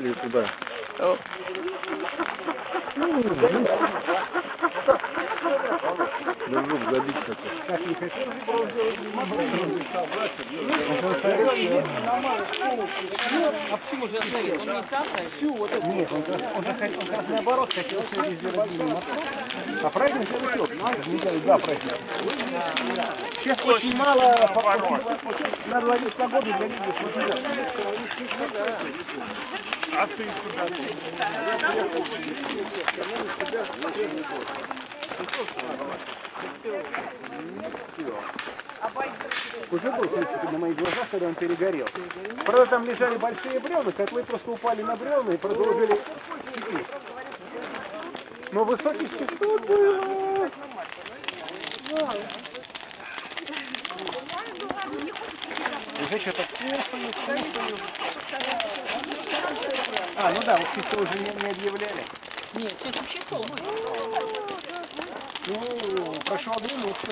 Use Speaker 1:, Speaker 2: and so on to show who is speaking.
Speaker 1: Или туда. Держу, забить хотел.
Speaker 2: А почему же остановил? Он не сам ставит?
Speaker 3: Нет, он как раз наоборот хотел все везде родные мотор. А праздник все идет. Неделю, да, праздник. Сейчас очень мало на 2 погоды для людей.
Speaker 4: А ты куда?
Speaker 3: Уже был случай на моих глазах, когда он перегорел. Правда, там лежали большие бревна, котлы просто упали на бревна и продолжили кипеть. Но высоких частот было. Уже что-то кушают. А, ну да, вот чисто уже не объявляли.
Speaker 2: Нет, сейчас вообще стол будет.
Speaker 3: Ну, прошло 2 минуты.